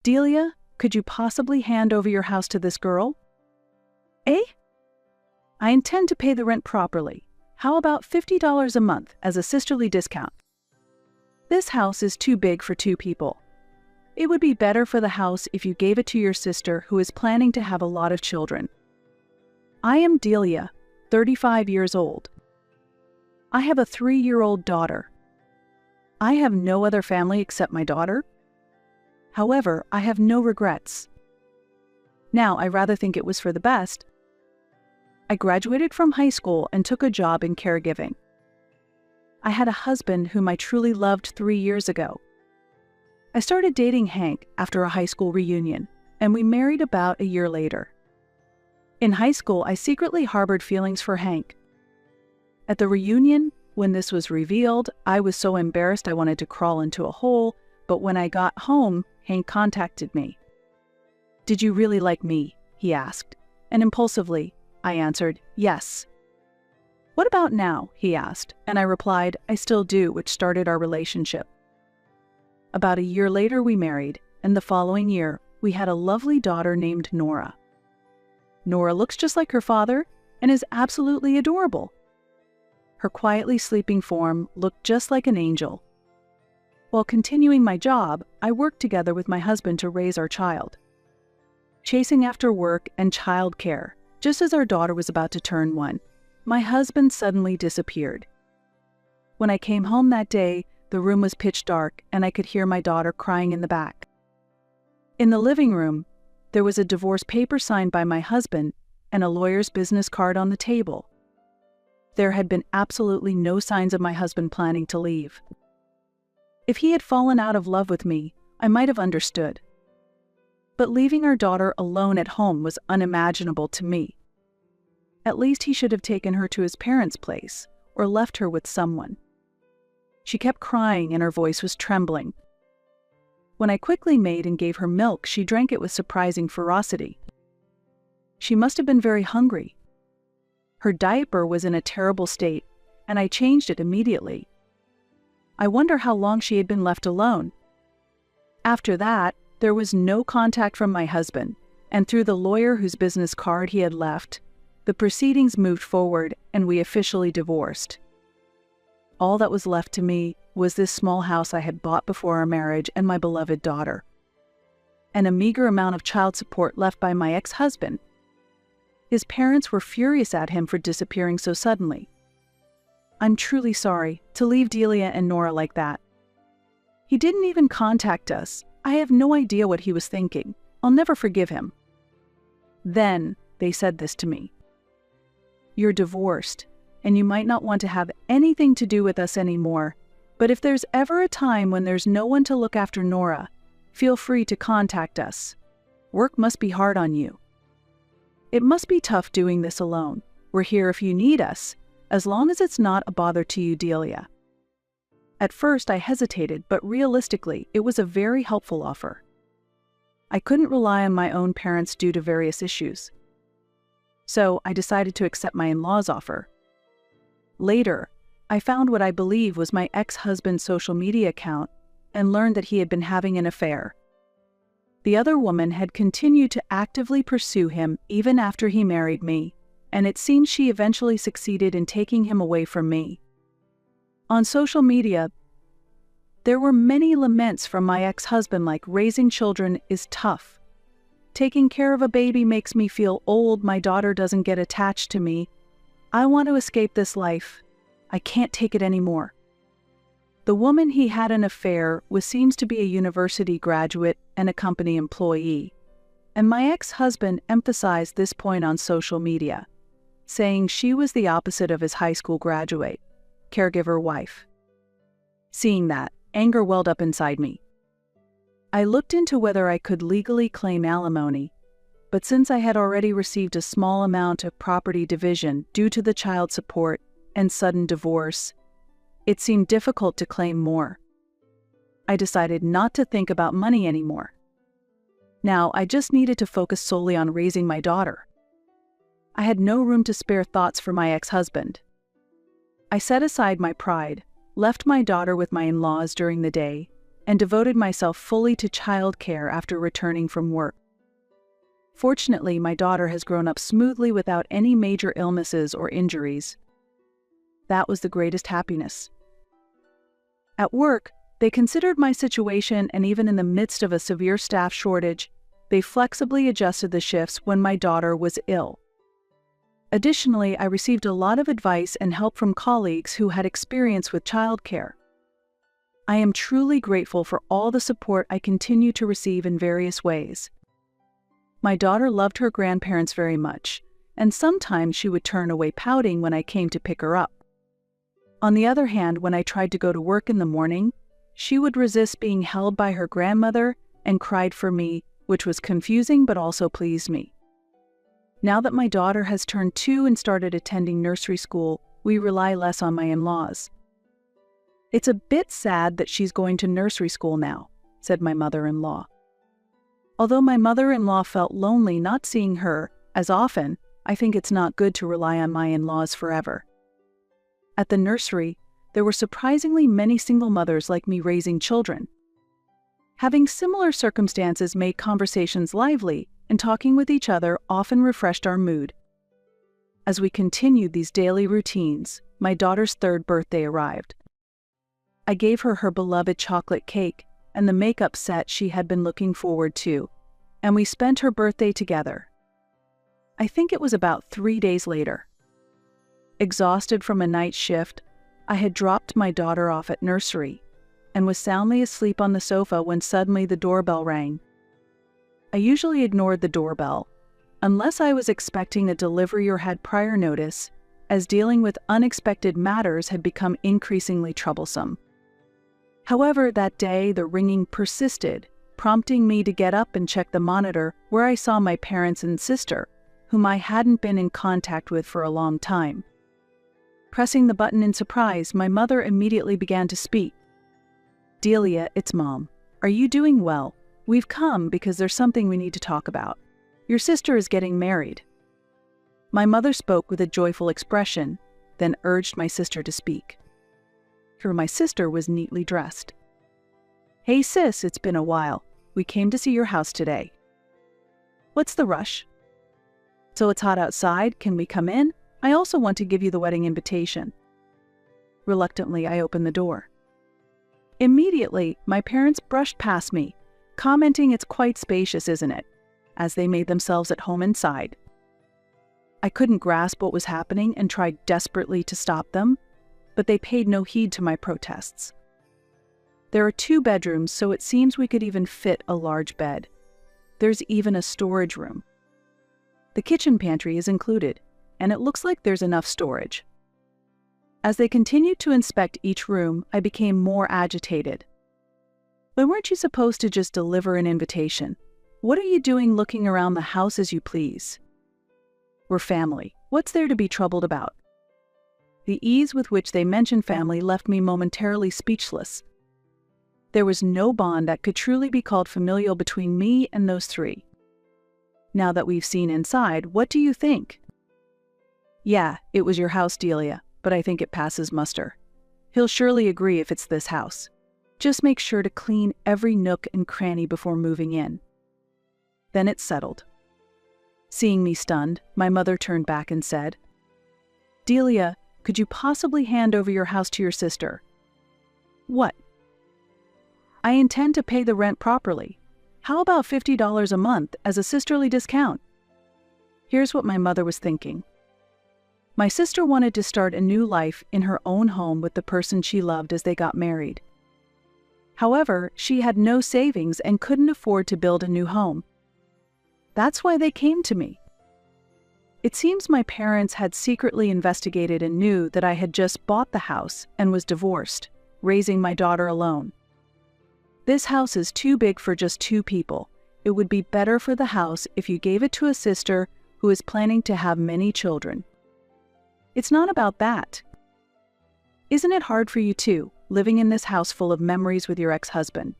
"Delia, could you possibly hand over your house to this girl?" "Eh?" "I intend to pay the rent properly. How about $50 a month as a sisterly discount? This house is too big for 2 people. It would be better for the house if you gave it to your sister who is planning to have a lot of children. I am Delia, 35 years old. I have a 3-year-old daughter. I have no other family except my daughter. However, I have no regrets. Now, I rather think it was for the best. I graduated from high school and took a job in caregiving. I had a husband whom I truly loved 3 years ago. I started dating Hank after a high school reunion, and we married about a year later. In high school, I secretly harbored feelings for Hank. At the reunion, when this was revealed, I was so embarrassed I wanted to crawl into a hole, but when I got home, Hank contacted me. "Did you really like me?" he asked, and impulsively, I answered, "Yes." "What about now?" he asked, and I replied, "I still do," which started our relationship. About a year later, we married, and the following year, we had a lovely daughter named Nora. Nora looks just like her father and is absolutely adorable. Her quietly sleeping form looked just like an angel. While continuing my job, I worked together with my husband to raise our child. Chasing after work and childcare, just as our daughter was about to turn 1, my husband suddenly disappeared. When I came home that day, the room was pitch dark and I could hear my daughter crying in the back. In the living room, there was a divorce paper signed by my husband and a lawyer's business card on the table. There had been absolutely no signs of my husband planning to leave. If he had fallen out of love with me, I might have understood. But leaving our daughter alone at home was unimaginable to me. At least he should have taken her to his parents' place or left her with someone. She kept crying and her voice was trembling. When I quickly made and gave her milk, she drank it with surprising ferocity. She must have been very hungry. Her diaper was in a terrible state, and I changed it immediately. I wonder how long she had been left alone. After that, there was no contact from my husband, and through the lawyer whose business card he had left, the proceedings moved forward and we officially divorced. All that was left to me was this small house I had bought before our marriage and my beloved daughter, and a meager amount of child support left by my ex-husband. His parents were furious at him for disappearing so suddenly. I'm truly sorry to leave Delia and Nora like that. He didn't even contact us. I have no idea what he was thinking. I'll never forgive him. Then they said this to me. "You're divorced, and you might not want to have anything to do with us anymore, but if there's ever a time when there's no one to look after Nora, feel free to contact us. Work must be hard on you. It must be tough doing this alone. We're here if you need us, as long as it's not a bother to you, Delia." At first I hesitated, but realistically, it was a very helpful offer. I couldn't rely on my own parents due to various issues. So I decided to accept my in-laws' offer. Later, I found what I believe was my ex-husband's social media account and learned that he had been having an affair. The other woman had continued to actively pursue him even after he married me, and it seems she eventually succeeded in taking him away from me. On social media, there were many laments from my ex-husband like raising children is tough. Taking care of a baby makes me feel old. My daughter doesn't get attached to me. I want to escape this life. I can't take it anymore. The woman he had an affair with seems to be a university graduate and a company employee, and my ex-husband emphasized this point on social media, saying she was the opposite of his high school graduate, caregiver wife. Seeing that, anger welled up inside me. I looked into whether I could legally claim alimony, but since I had already received a small amount of property division due to the child support and sudden divorce, it seemed difficult to claim more. I decided not to think about money anymore. Now I just needed to focus solely on raising my daughter. I had no room to spare thoughts for my ex-husband. I set aside my pride, left my daughter with my in-laws during the day, and devoted myself fully to childcare after returning from work. Fortunately, my daughter has grown up smoothly without any major illnesses or injuries. That was the greatest happiness. At work, they considered my situation, and even in the midst of a severe staff shortage, they flexibly adjusted the shifts when my daughter was ill. Additionally, I received a lot of advice and help from colleagues who had experience with childcare. I am truly grateful for all the support I continue to receive in various ways. My daughter loved her grandparents very much, and sometimes she would turn away pouting when I came to pick her up. On the other hand, when I tried to go to work in the morning, she would resist being held by her grandmother and cried for me, which was confusing but also pleased me. Now that my daughter has turned 2 and started attending nursery school, we rely less on my in-laws. "It's a bit sad that she's going to nursery school now," said my mother-in-law. Although my mother-in-law felt lonely not seeing her as often, I think it's not good to rely on my in-laws forever. At the nursery, there were surprisingly many single mothers like me raising children. Having similar circumstances made conversations lively, and talking with each other often refreshed our mood. As we continued these daily routines, my daughter's 3rd birthday arrived. I gave her her beloved chocolate cake and the makeup set she had been looking forward to, and we spent her birthday together. I think it was about 3 days later. Exhausted from a night shift, I had dropped my daughter off at nursery and was soundly asleep on the sofa when suddenly the doorbell rang. I usually ignored the doorbell, unless I was expecting a delivery or had prior notice, as dealing with unexpected matters had become increasingly troublesome. However, that day the ringing persisted, prompting me to get up and check the monitor, where I saw my parents and sister, whom I hadn't been in contact with for a long time. Pressing the button in surprise, my mother immediately began to speak. "Delia, it's Mom. Are you doing well? We've come because there's something we need to talk about. Your sister is getting married." My mother spoke with a joyful expression, then urged my sister to speak. My sister was neatly dressed. "Hey sis, it's been a while. We came to see your house today." "What's the rush?" "So it's hot outside, can we come in? I also want to give you the wedding invitation." Reluctantly, I opened the door. Immediately, my parents brushed past me, commenting, "It's quite spacious, isn't it?" as they made themselves at home inside. I couldn't grasp what was happening and tried desperately to stop them, but they paid no heed to my protests. There are 2 bedrooms, so it seems we could even fit a large bed. There's even a storage room. The kitchen pantry is included, and it looks like there's enough storage. As they continued to inspect each room, I became more agitated. "But weren't you supposed to just deliver an invitation? What are you doing looking around the house as you please? We're family. What's there to be troubled about?" The ease with which they mentioned family left me momentarily speechless. There was no bond that could truly be called familial between me and those 3. "Now that we've seen inside, what do you think?" "Yeah, it was your house, Delia, but I think it passes muster. He'll surely agree if it's this house. Just make sure to clean every nook and cranny before moving in." Then it's settled. Seeing me stunned, my mother turned back and said, "Delia, could you possibly hand over your house to your sister?" "What?" "I intend to pay the rent properly. How about $50 a month as a sisterly discount?" Here's what my mother was thinking. My sister wanted to start a new life in her own home with the person she loved as they got married. However, she had no savings and couldn't afford to build a new home. That's why they came to me. It seems my parents had secretly investigated and knew that I had just bought the house and was divorced, raising my daughter alone. "This house is too big for just 2 people. It would be better for the house if you gave it to a sister who is planning to have many children." "It's not about that. Isn't it hard for you too, living in this house full of memories with your ex-husband?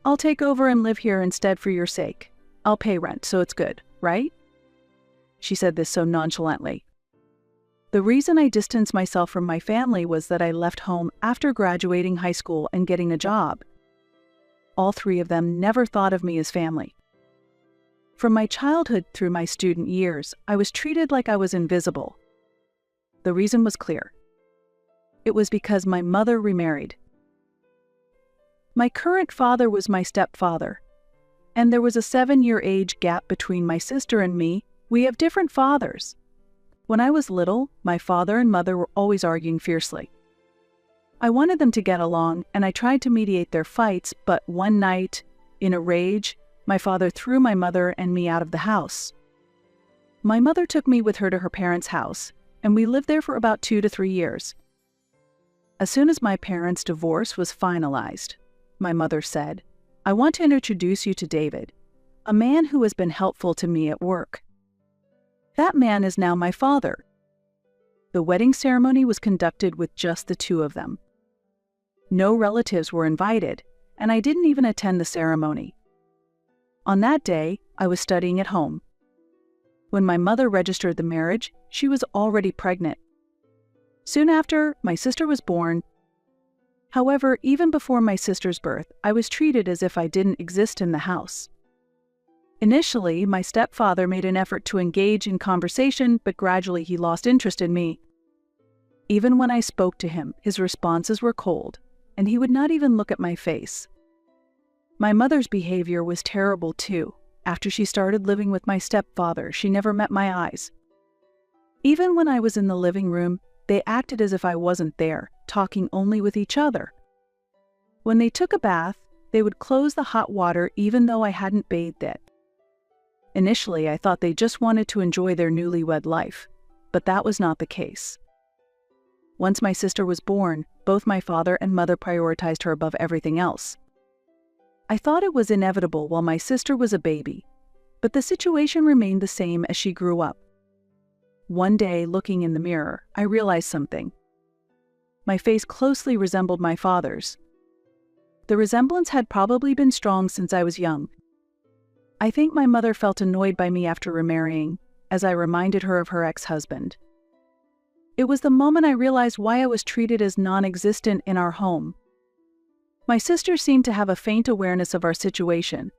I'll take over and live here instead for your sake. I'll pay rent, so it's good, right?" She said this so nonchalantly. The reason I distanced myself from my family was that I left home after graduating high school and getting a job. all three of them never thought of me as family. From my childhood through my student years, I was treated like I was invisible. The reason was clear. It was because my mother remarried. My current father was my stepfather, and there was a 7-year age gap between my sister and me. We have different fathers. When I was little, my father and mother were always arguing fiercely. I wanted them to get along, and I tried to mediate their fights, but one night, in a rage, my father threw my mother and me out of the house. My mother took me with her to her parents' house, and we lived there for about 2 to 3 years. As soon as my parents' divorce was finalized, my mother said, "I want to introduce you to David, a man who has been helpful to me at work." That man is now my father. The wedding ceremony was conducted with just the two of them. No relatives were invited, and I didn't even attend the ceremony. On that day, I was studying at home. When my mother registered the marriage, she was already pregnant. Soon after, my sister was born. However, even before my sister's birth, I was treated as if I didn't exist in the house. Initially, my stepfather made an effort to engage in conversation, but gradually he lost interest in me. Even when I spoke to him, his responses were cold, and he would not even look at my face. My mother's behavior was terrible too. After she started living with my stepfather, she never met my eyes. Even when I was in the living room, they acted as if I wasn't there, talking only with each other. When they took a bath, they would close the hot water even though I hadn't bathed it. Initially, I thought they just wanted to enjoy their newlywed life, but that was not the case. Once my sister was born, both my father and mother prioritized her above everything else. I thought it was inevitable while my sister was a baby, but the situation remained the same as she grew up. One day, looking in the mirror, I realized something. My face closely resembled my father's. The resemblance had probably been strong since I was young. I think my mother felt annoyed by me after remarrying, as I reminded her of her ex-husband. It was the moment I realized why I was treated as non-existent in our home. My sister seemed to have a faint awareness of our situation.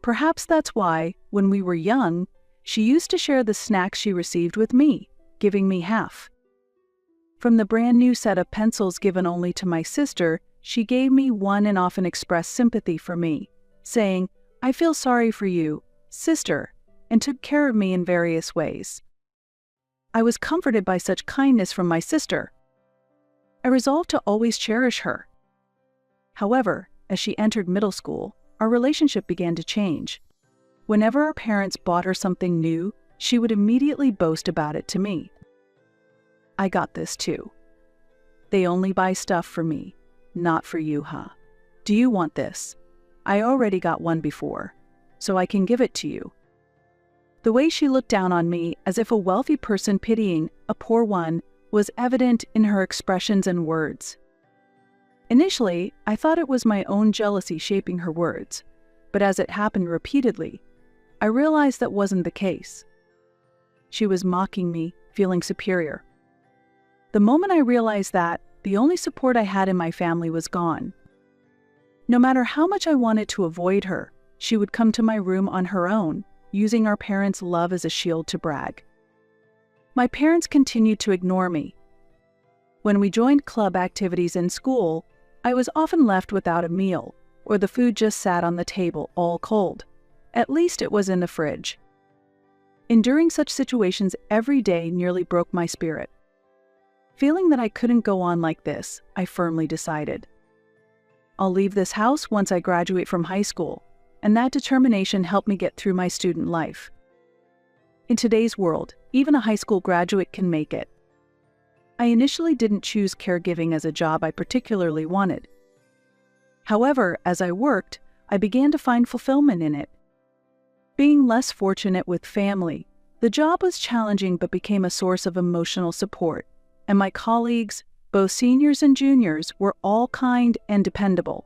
Perhaps that's why, when we were young, she used to share the snacks she received with me, giving me half. From the brand new set of pencils given only to my sister, she gave me one and often expressed sympathy for me, saying, "I feel sorry for you, sister," and took care of me in various ways. I was comforted by such kindness from my sister. I resolved to always cherish her. However, as she entered middle school, our relationship began to change. Whenever our parents bought her something new, she would immediately boast about it to me. "I got this too. They only buy stuff for me, not for you, huh? Do you want this? I already got one before, so I can give it to you." The way she looked down on me, as if a wealthy person pitying a poor one, was evident in her expressions and words. Initially, I thought it was my own jealousy shaping her words, but as it happened repeatedly, I realized that wasn't the case. She was mocking me, feeling superior. The moment I realized that, the only support I had in my family was gone. No matter how much I wanted to avoid her, she would come to my room on her own, using our parents' love as a shield to brag. My parents continued to ignore me. When we joined club activities in school, I was often left without a meal, or the food just sat on the table all cold. At least it was in the fridge. Enduring such situations every day nearly broke my spirit. Feeling that I couldn't go on like this, I firmly decided, I'll leave this house once I graduate from high school, and that determination helped me get through my student life. In today's world, even a high school graduate can make it. I initially didn't choose caregiving as a job I particularly wanted. However, as I worked, I began to find fulfillment in it. Being less fortunate with family, the job was challenging but became a source of emotional support, and my colleagues, both seniors and juniors, were all kind and dependable.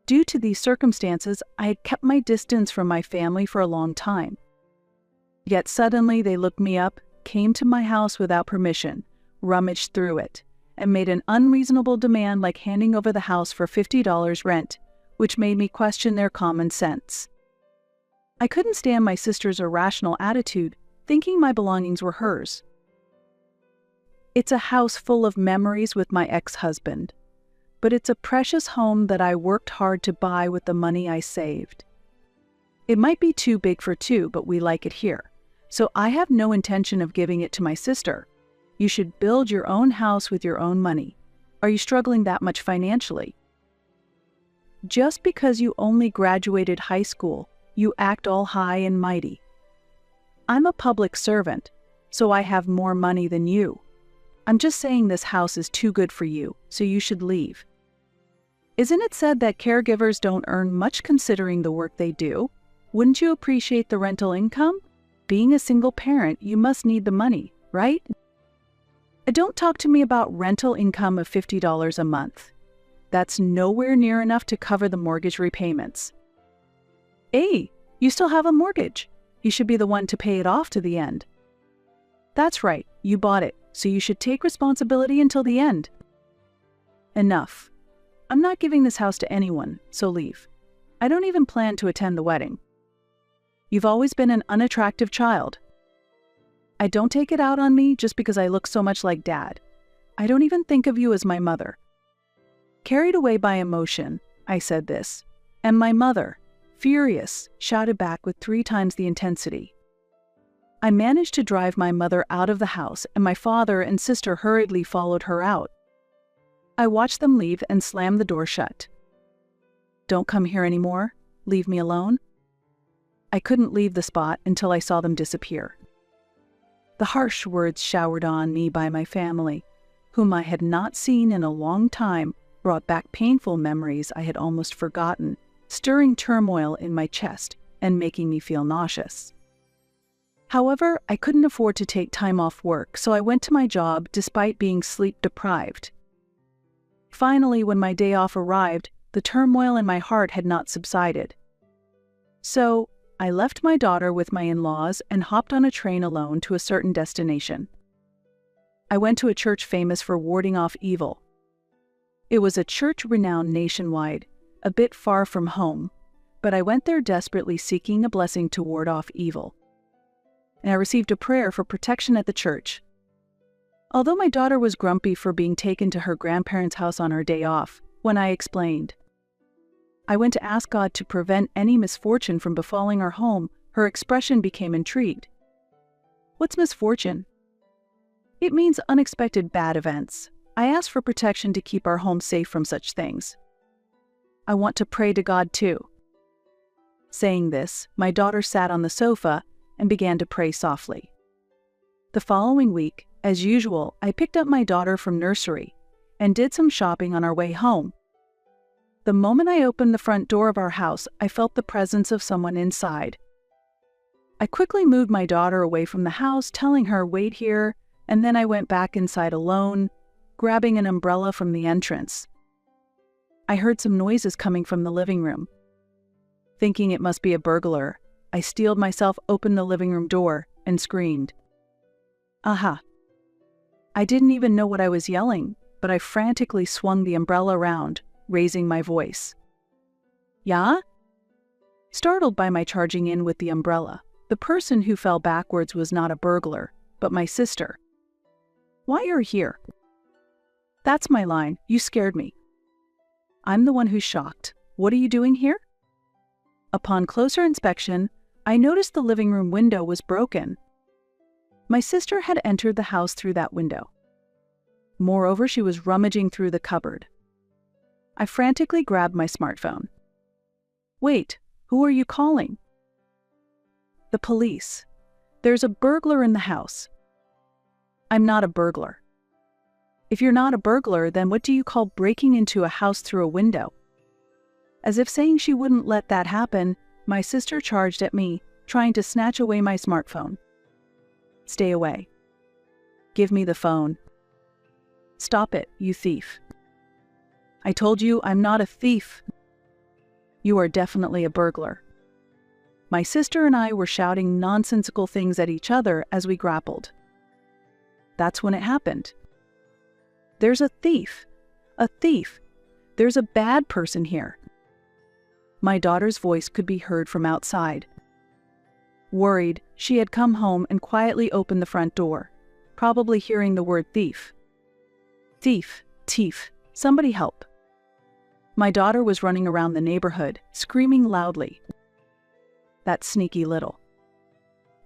Due to these circumstances, I had kept my distance from my family for a long time. Yet suddenly they looked me up, came to my house without permission, rummaged through it, and made an unreasonable demand like handing over the house for $50 rent, which made me question their common sense. I couldn't stand my sister's irrational attitude, thinking my belongings were hers. It's a house full of memories with my ex-husband, but it's a precious home that I worked hard to buy with the money I saved. It might be too big for two, but we like it here, so I have no intention of giving it to my sister. You should build your own house with your own money. Are you struggling that much financially? Just because you only graduated high school, you act all high and mighty. I'm a public servant, so I have more money than you. I'm just saying this house is too good for you, so you should leave. Isn't it said that caregivers don't earn much considering the work they do? Wouldn't you appreciate the rental income? Being a single parent, you must need the money, right? Don't talk to me about rental income of $50 a month. That's nowhere near enough to cover the mortgage repayments. Hey, you still have a mortgage. You should be the one to pay it off to the end. That's right, you bought it, so you should take responsibility until the end. Enough. I'm not giving this house to anyone, so leave. I don't even plan to attend the wedding. You've always been an unattractive child. I don't take it out on me just because I look so much like Dad. I don't even think of you as my mother. Carried away by emotion, I said this, and my mother, furious, shouted back with 3 times the intensity. I managed to drive my mother out of the house, and my father and sister hurriedly followed her out. I watched them leave and slam the door shut. Don't come here anymore. Leave me alone. I couldn't leave the spot until I saw them disappear. The harsh words showered on me by my family, whom I had not seen in a long time, brought back painful memories I had almost forgotten, stirring turmoil in my chest and making me feel nauseous. However, I couldn't afford to take time off work, so I went to my job despite being sleep-deprived. Finally, when my day off arrived, the turmoil in my heart had not subsided. So, I left my daughter with my in-laws and hopped on a train alone to a certain destination. I went to a church famous for warding off evil. It was a church renowned nationwide, a bit far from home, but I went there desperately seeking a blessing to ward off evil. And I received a prayer for protection at the church. Although my daughter was grumpy for being taken to her grandparents' house on her day off, when I explained, I went to ask God to prevent any misfortune from befalling our home, her expression became intrigued. What's misfortune? It means unexpected bad events. I asked for protection to keep our home safe from such things. I want to pray to God too. Saying this, my daughter sat on the sofa and began to pray softly. The following week, as usual, I picked up my daughter from nursery and did some shopping on our way home. The moment I opened the front door of our house, I felt the presence of someone inside. I quickly moved my daughter away from the house, telling her, "Wait here," and then I went back inside alone, grabbing an umbrella from the entrance. I heard some noises coming from the living room. Thinking it must be a burglar, I steeled myself open the living room door and screamed. Aha! I didn't even know what I was yelling, but I frantically swung the umbrella around, raising my voice. Yeah? Startled by my charging in with the umbrella, the person who fell backwards was not a burglar, but my sister. Why you're here? That's my line. You scared me. I'm the one who's shocked. What are you doing here? Upon closer inspection, I noticed the living room window was broken. My sister had entered the house through that window. Moreover, she was rummaging through the cupboard. I frantically grabbed my smartphone. Wait, who are you calling? The police. There's a burglar in the house. I'm not a burglar. If you're not a burglar, then what do you call breaking into a house through a window? As if saying she wouldn't let that happen, my sister charged at me, trying to snatch away my smartphone. Stay away. Give me the phone. Stop it, you thief. I told you I'm not a thief. You are definitely a burglar. My sister and I were shouting nonsensical things at each other as we grappled. That's when it happened. There's a thief. A thief. There's a bad person here. My daughter's voice could be heard from outside. Worried, she had come home and quietly opened the front door, probably hearing the word thief. Thief, thief, somebody help. My daughter was running around the neighborhood, screaming loudly. That sneaky little.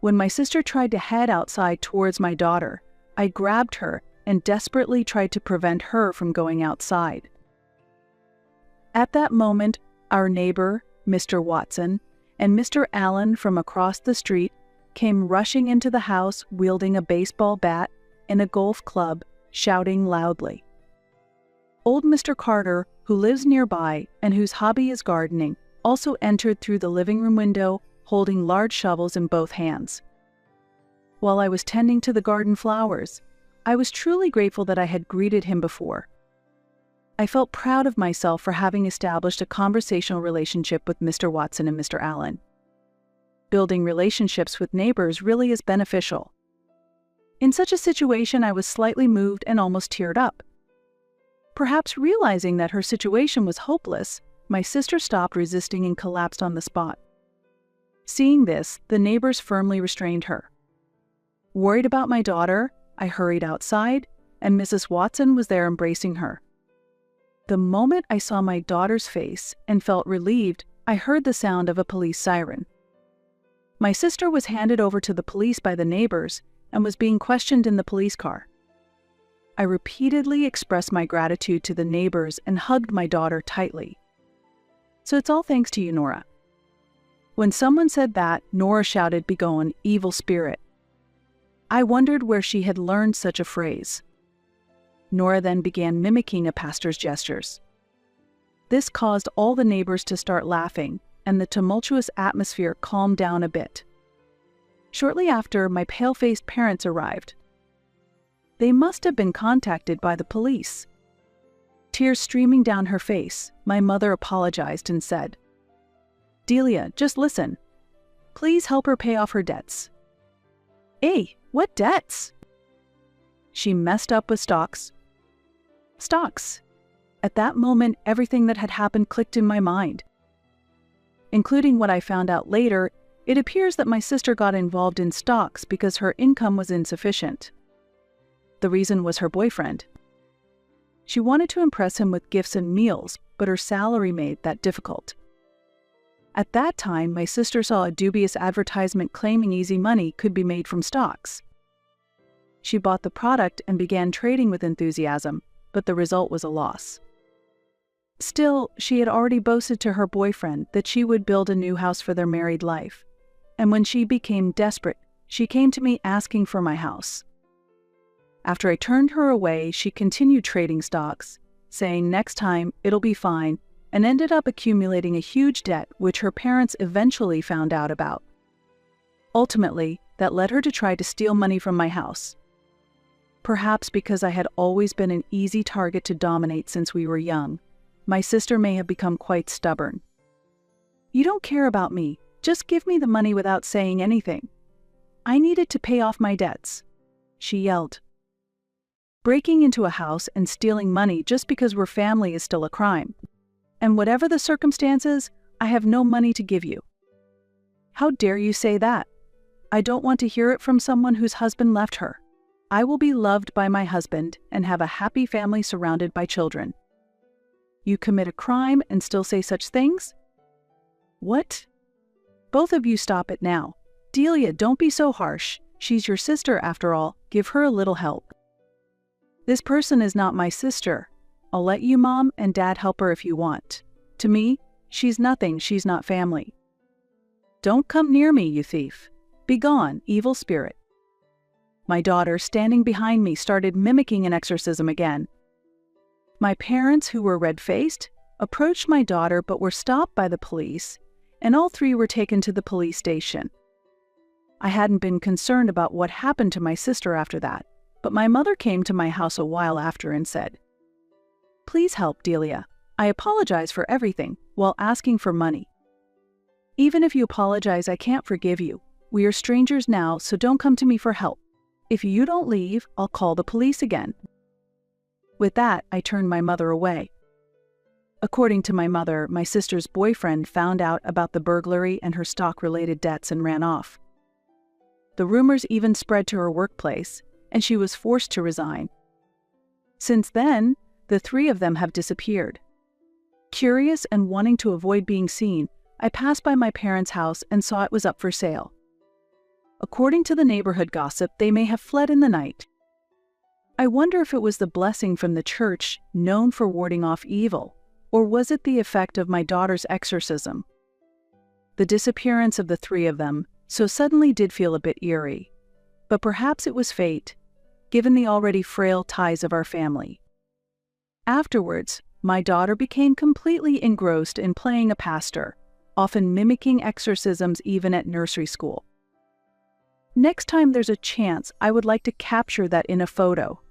When my sister tried to head outside towards my daughter, I grabbed her and desperately tried to prevent her from going outside. At that moment, our neighbor, Mr. Watson, and Mr. Allen from across the street came rushing into the house wielding a baseball bat and a golf club, shouting loudly. Old Mr. Carter, who lives nearby and whose hobby is gardening, also entered through the living room window holding large shovels in both hands. While I was tending to the garden flowers, I was truly grateful that I had greeted him before. I felt proud of myself for having established a conversational relationship with Mr. Watson and Mr. Allen. Building relationships with neighbors really is beneficial. In such a situation, I was slightly moved and almost teared up. Perhaps realizing that her situation was hopeless, my sister stopped resisting and collapsed on the spot. Seeing this, the neighbors firmly restrained her. Worried about my daughter, I hurried outside, and Mrs. Watson was there embracing her. The moment I saw my daughter's face and felt relieved, I heard the sound of a police siren. My sister was handed over to the police by the neighbors and was being questioned in the police car. I repeatedly expressed my gratitude to the neighbors and hugged my daughter tightly. So it's all thanks to you, Nora. When someone said that, Nora shouted, "Begone, evil spirit." I wondered where she had learned such a phrase. Nora then began mimicking a pastor's gestures. This caused all the neighbors to start laughing, and the tumultuous atmosphere calmed down a bit. Shortly after, my pale-faced parents arrived. They must have been contacted by the police. Tears streaming down her face, my mother apologized and said, "Delia, just listen. Please help her pay off her debts." "Hey, what debts?" "She messed up with stocks." Stocks. At that moment, everything that had happened clicked in my mind. Including what I found out later, it appears that my sister got involved in stocks because her income was insufficient. The reason was her boyfriend. She wanted to impress him with gifts and meals, but her salary made that difficult. At that time, my sister saw a dubious advertisement claiming easy money could be made from stocks. She bought the product and began trading with enthusiasm, but the result was a loss. Still, she had already boasted to her boyfriend that she would build a new house for their married life, and when she became desperate, she came to me asking for my house. After I turned her away, she continued trading stocks, saying next time it'll be fine, and ended up accumulating a huge debt which her parents eventually found out about. Ultimately, that led her to try to steal money from my house. Perhaps because I had always been an easy target to dominate since we were young, my sister may have become quite stubborn. "You don't care about me, just give me the money without saying anything. I needed to pay off my debts," she yelled. Breaking into a house and stealing money just because we're family is still a crime. And whatever the circumstances, I have no money to give you. "How dare you say that? I don't want to hear it from someone whose husband left her. I will be loved by my husband and have a happy family surrounded by children. You commit a crime and still say such things? What? Both of you stop it now. Delia, don't be so harsh. She's your sister after all. Give her a little help." "This person is not my sister. I'll let you, Mom and Dad, help her if you want. To me, she's nothing, she's not family." "Don't come near me, you thief. Begone, evil spirit." My daughter, standing behind me, started mimicking an exorcism again. My parents, who were red-faced, approached my daughter but were stopped by the police, and all three were taken to the police station. I hadn't been concerned about what happened to my sister after that, but my mother came to my house a while after and said, "Please help Delia. I apologize for everything," while asking for money. "Even if you apologize, I can't forgive you. We are strangers now, so don't come to me for help. If you don't leave, I'll call the police again." With that, I turned my mother away. According to my mother, my sister's boyfriend found out about the burglary and her stock-related debts and ran off. The rumors even spread to her workplace, and she was forced to resign. Since then, the three of them have disappeared. Curious and wanting to avoid being seen, I passed by my parents' house and saw it was up for sale. According to the neighborhood gossip, they may have fled in the night. I wonder if it was the blessing from the church, known for warding off evil, or was it the effect of my daughter's exorcism? The disappearance of the three of them so suddenly did feel a bit eerie, but perhaps it was fate, given the already frail ties of our family. Afterwards, my daughter became completely engrossed in playing a pastor, often mimicking exorcisms even at nursery school. Next time there's a chance, I would like to capture that in a photo,